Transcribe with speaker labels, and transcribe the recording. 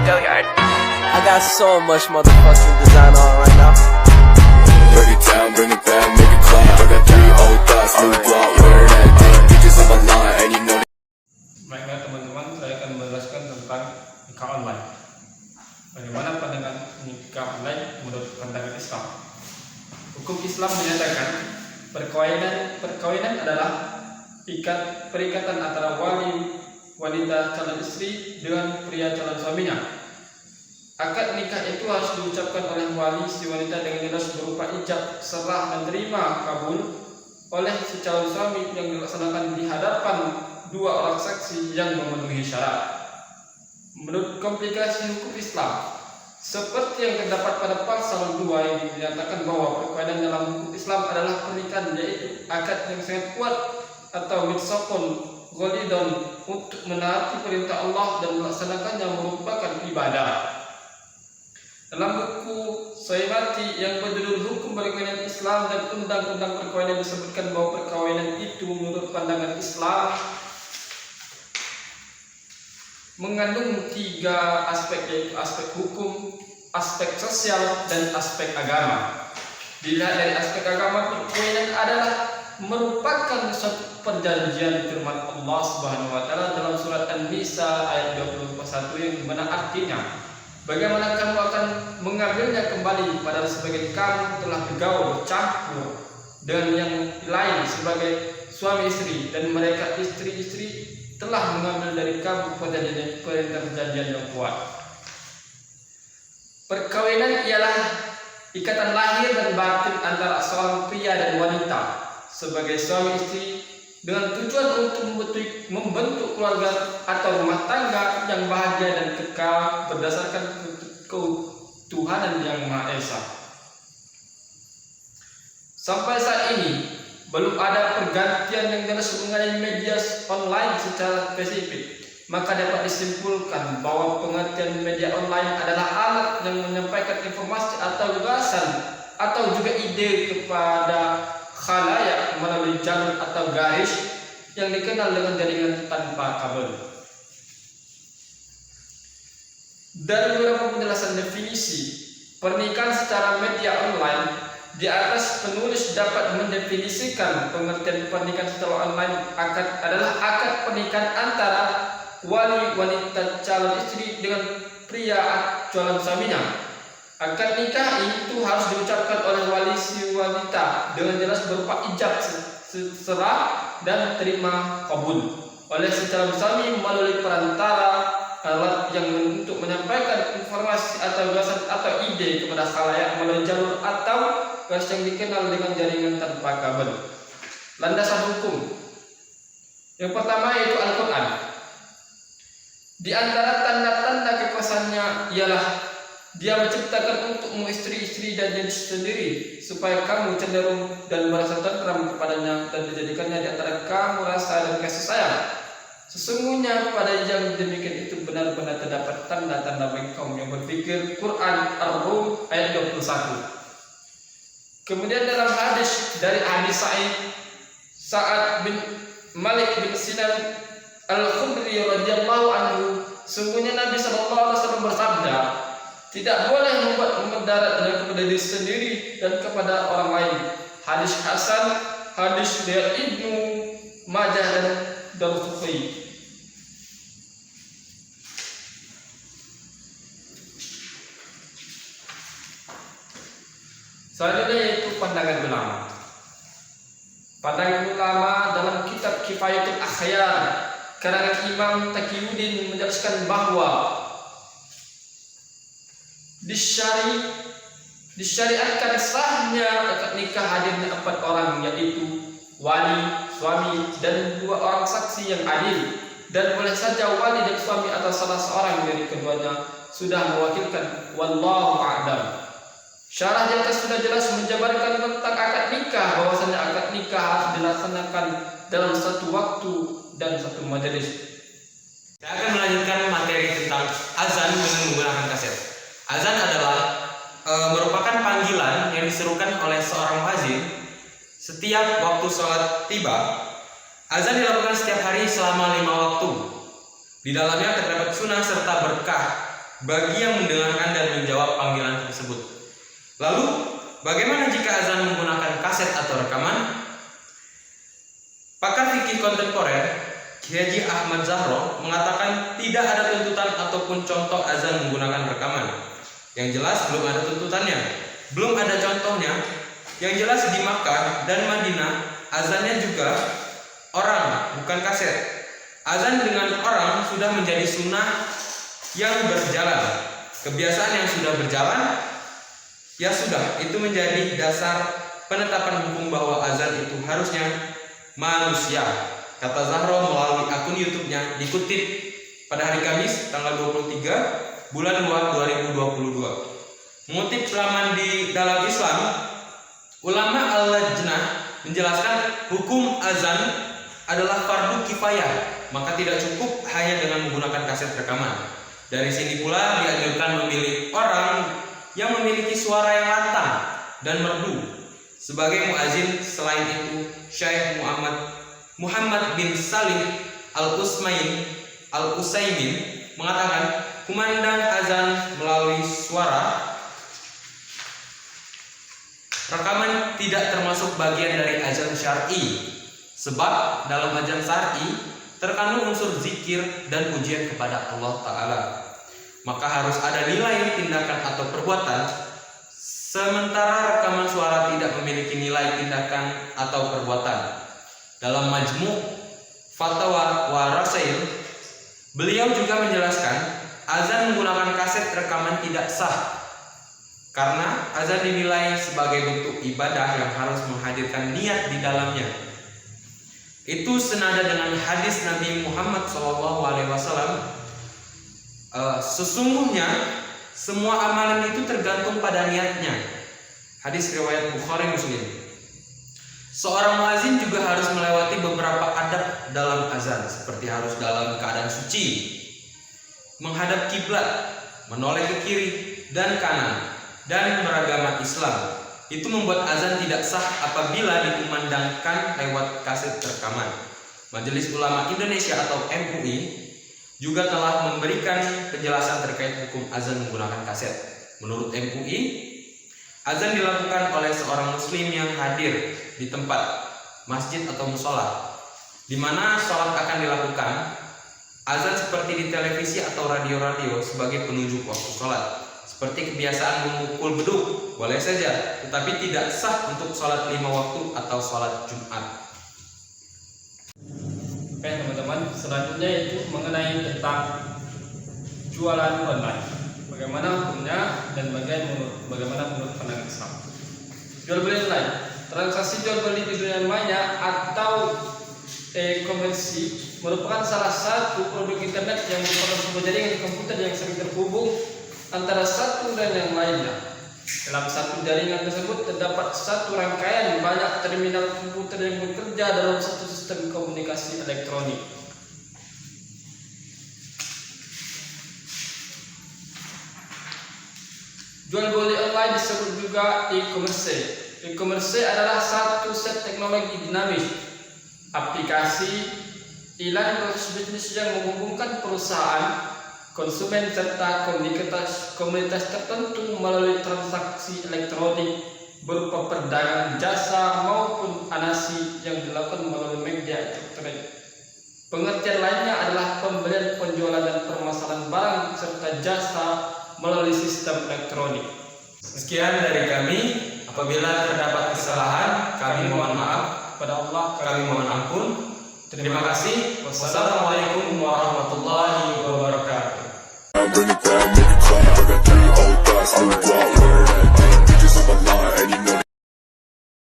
Speaker 1: I got so much motherfucking design on right now.
Speaker 2: Break it down, bring it back, make it clap. I got 3 old thoughts, new block, where that thing. Bitches on my line, and you know.
Speaker 3: Baiklah teman-teman, saya akan menjelaskan tentang nikah online. Bagaimana pandangan nikah online menurut pandangan Islam? Hukum Islam menyatakan perkawinan adalah perikatan antara wali wanita calon istri dengan pria calon suaminya. Akad nikah itu harus diucapkan oleh wali si wanita dengan jelas berupa ijab, serah, dan terima kabul oleh si calon suami yang dilaksanakan di hadapan 2 orang saksi yang memenuhi syarat. Menurut komplikasi hukum Islam, seperti yang terdapat pada pasal 2 yang dinyatakan bahwa perkawinan dalam hukum Islam adalah pernikahan, yaitu akad yang sangat kuat atau mitsaqun ghalidun untuk menaati perintah Allah dan melaksanakannya merupakan ibadah. Dalam buku Soimati yang berjudul Hukum Perkawinan Islam dan Undang-Undang Perkawinan disebutkan bahwa perkawinan itu menurut pandangan Islam mengandung 3 aspek, yaitu aspek hukum, aspek sosial, dan aspek agama. Dilihat dari aspek agama, perkawinan adalah merupakan suatu perjanjian firman Allah Subhanahu wa taala dalam surat An-Nisa ayat 21 yang dimana artinya, bagaimana kamu akan mengambilnya kembali padahal sebagian kamu telah bergaul bercampur dengan yang lain sebagai suami istri, dan mereka istri-istri telah mengambil dari kamu perjanjian yang kuat. Perkawinan ialah ikatan lahir dan batin antara seorang pria dan wanita sebagai suami istri dengan tujuan untuk membentuk keluarga atau rumah tangga yang bahagia dan kekal berdasarkan ketuhanan yang Maha Esa. Sampai saat ini belum ada pergantian yang jelas mengenai media online secara spesifik, maka dapat disimpulkan bahwa pengertian media online adalah alat yang menyampaikan informasi atau gagasan atau juga ide kepada khalayak melalui jalur atau garis yang dikenal dengan jaringan tanpa kabel. Dari beberapa penjelasan definisi pernikahan secara media online, di atas penulis dapat mendefinisikan pengertian pernikahan secara online adalah akad pernikahan antara wali wanita calon istri dengan pria calon suaminya. Akad nikah itu harus diucapkan oleh wali si wanita dengan jelas berupa ijab, serah, dan terima kabul oleh si calon suami melalui perantara alat yang untuk menyampaikan informasi atau gagasan atau ide kepada khalayak melalui jalur atau gas yang dikenal dengan jaringan tanpa kabel. Landasan hukum yang pertama yaitu Al-Quran. Di antara tanda-tanda kekuasaannya ialah Dia menciptakan untukmu istri-istri dan jenis sendiri, supaya kamu cenderung dan merasa tentram kepadanya, dan dijadikannya di antara kamu rasa dan kasih sayang. Sesungguhnya pada yang demikian itu benar-benar terdapat tanda-tanda bagi kaum yang berpikir. Quran Ar-Rum ayat 21. Kemudian dalam hadis dari Abi Sa'ad bin Malik bin Sinan Al-Khudri radhiyallahu anhu, sungguhnya Nabi sallallahu alaihi wasallam bersabda, tidak boleh membuat mendarat kepada diri sendiri dan kepada orang lain. Hadis Hasan, hadis dari Ibnu Majah dan Darqutni. Selanjutnya yaitu pandangan ulama. Pandangan ulama dalam kitab Kifayatul Akhyar karangan Imam Taqiyuddin menjelaskan bahwa disyariatkan sahnya akad nikah hadirnya 4 orang, yaitu wali, suami, dan 2 orang saksi yang adil, dan boleh saja wali dan suami atau salah seorang dari keduanya sudah mewakilkan. Wallahu a'lam. Syarah di atas sudah jelas menjabarkan tentang akad nikah, bahwasanya akad nikah harus dilaksanakan dalam satu waktu dan satu majelis.
Speaker 4: Saya akan melanjutkan materi tentang azan dengan menggunakan kaset. Azan adalah merupakan panggilan yang diserukan oleh seorang muadzin setiap waktu sholat tiba. Azan dilakukan setiap hari selama 5 waktu. Di dalamnya terdapat sunnah serta berkah bagi yang mendengarkan dan menjawab panggilan tersebut. Lalu, bagaimana jika azan menggunakan kaset atau rekaman? Pakar fikih kontemporer Kiai Haji Ahmad Zahro mengatakan tidak ada tuntutan ataupun contoh azan menggunakan rekaman. Yang jelas belum ada tuntutannya, belum ada contohnya. Yang jelas di Makkah dan Madinah azannya juga orang, bukan kaset. Azan dengan orang sudah menjadi sunnah yang berjalan. Kebiasaan yang sudah berjalan, ya sudah, itu menjadi dasar penetapan hukum bahwa azan itu harusnya manusia. Kata Zahro melalui akun YouTube-nya, dikutip pada hari Kamis tanggal 23 bulan 2 2022. Mengutip laman di dalam Islam, ulama Al-Lajnah menjelaskan hukum azan adalah fardu kifayah, maka tidak cukup hanya dengan menggunakan kaset rekaman. Dari sini pula dianjurkan memilih orang yang memiliki suara yang lantang dan merdu sebagai muazin. Selain itu, Syekh Muhammad bin Salih Al-Utsaimin mengatakan kumandang azan melalui suara rekaman tidak termasuk bagian dari azan syar'i, sebab dalam azan syar'i terkandung unsur zikir dan pujian kepada Allah Ta'ala. Maka harus ada nilai tindakan atau perbuatan, sementara rekaman suara tidak memiliki nilai tindakan atau perbuatan. Dalam Majmu' Fatwa wa Rasail, beliau juga menjelaskan azan menggunakan kaset rekaman tidak sah karena azan dinilai sebagai bentuk ibadah yang harus menghadirkan niat di dalamnya. Itu senada dengan hadis Nabi Muhammad SAW. Sesungguhnya semua amalan itu tergantung pada niatnya. Hadis riwayat Bukhari Muslim. Seorang muazin juga harus melewati beberapa adab dalam azan, seperti harus dalam keadaan suci, menghadap kiblat, menoleh ke kiri dan kanan, dan beragama Islam. Itu membuat azan tidak sah apabila dikumandangkan lewat kaset rekaman. Majelis Ulama Indonesia atau MUI juga telah memberikan penjelasan terkait hukum azan menggunakan kaset. Menurut MUI, azan dilakukan oleh seorang muslim yang hadir di tempat masjid atau musola di mana sholat akan dilakukan. Azan seperti di televisi atau radio-radio sebagai penunjuk waktu sholat. Seperti kebiasaan memukul beduk, boleh saja, tetapi tidak sah untuk sholat 5 waktu atau sholat Jumat.
Speaker 3: Oke teman-teman, selanjutnya itu mengenai tentang jualan online. Bagaimana hukumnya dan bagaimana menurut pandangan Islam. Jual beli online, transaksi jual beli di dunia maya atau e-komersi merupakan salah satu produk internet yang merupakan sebuah jaringan komputer yang sering terhubung antara satu dan yang lainnya. Dalam satu jaringan tersebut terdapat satu rangkaian banyak terminal komputer yang bekerja dalam satu sistem komunikasi elektronik. Jual beli online disebut juga e-commerce. E-commerce adalah satu set teknologi dinamis, aplikasi, iklan proses bisnis yang menghubungkan perusahaan, konsumen serta komunitas tertentu melalui transaksi elektronik berupa perdagangan jasa maupun anasi yang dilakukan melalui media elektronik. Pengertian lainnya adalah pembelian, penjualan dan permasalahan barang serta jasa melalui sistem elektronik.
Speaker 4: Sekian dari kami. Apabila terdapat kesalahan, kami mohon maaf.
Speaker 3: Kepada Allah
Speaker 4: Kami mohon ampun. Terima kasih. Wassalamualaikum warahmatullahi wabarakatuh.
Speaker 2: Bring it down, make it clap. I got 3 old thoughts, new